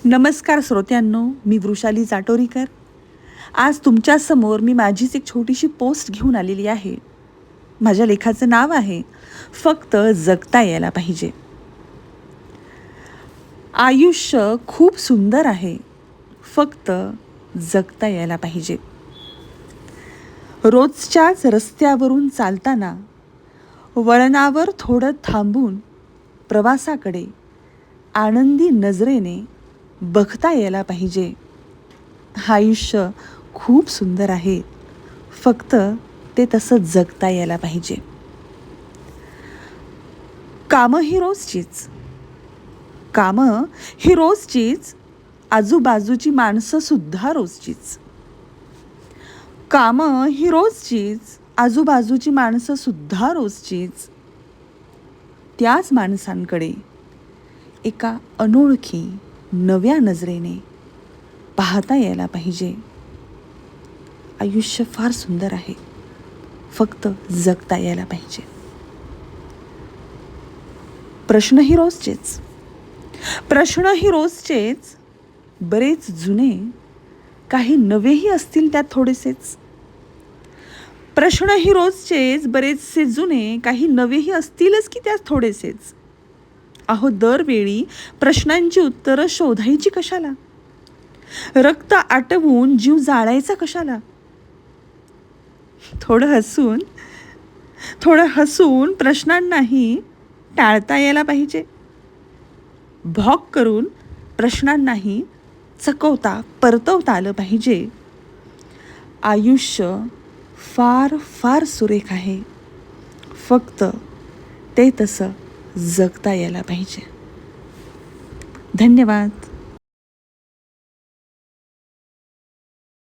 नमस्कार श्रोत्यांनो, मी वृषाली जाटोरीकर. आज तुमच्यासमोर मी माझीच एक छोटीशी पोस्ट घेऊन आलेली आहे. माझ्या लेखाचं नाव आहे फक्त जगता यायला पाहिजे. आयुष्य खूप सुंदर आहे, फक्त जगता यायला पाहिजे. रोजच्याच रस्त्यावरून चालताना वळणावर थोडं थांबून प्रवासाकडे आनंदी नजरेने बघता यायला पाहिजे. आयुष्य खूप सुंदर आहे, फक्त ते तसं जगता यायला पाहिजे. कामं ही रोजचीच, आजूबाजूची माणसंसुद्धा रोजचीच. कामं ही रोजचीच, आजूबाजूची माणसंसुद्धा रोजचीच. त्याच माणसांकडे एका अनोळखी नव्या नजरेने पाहता यायला पाहिजे. आयुष्य फार सुंदर आहे, फक्त जगता यायला पाहिजे. प्रश्न ही रोजचेच, बरेच जुने, काही नवेही असतील त्यात थोडेसेच. प्रश्न ही रोजचेच, बरेचसे जुने, काही नवेही असतीलच की त्यात थोडेसेच. अहो, दरवेळी प्रश्नांची उत्तरं शोधायची कशाला? रक्त आटवून जीव जाळायचा कशाला? थोडं हसून प्रश्नांनाही टाळता यायला पाहिजे. भॉक करून प्रश्नांनाही चकवता परतवता आलं पाहिजे. आयुष्य फार फार सुरेख आहे, फक्त ते तसं जगता यायला पाहिजे. धन्यवाद.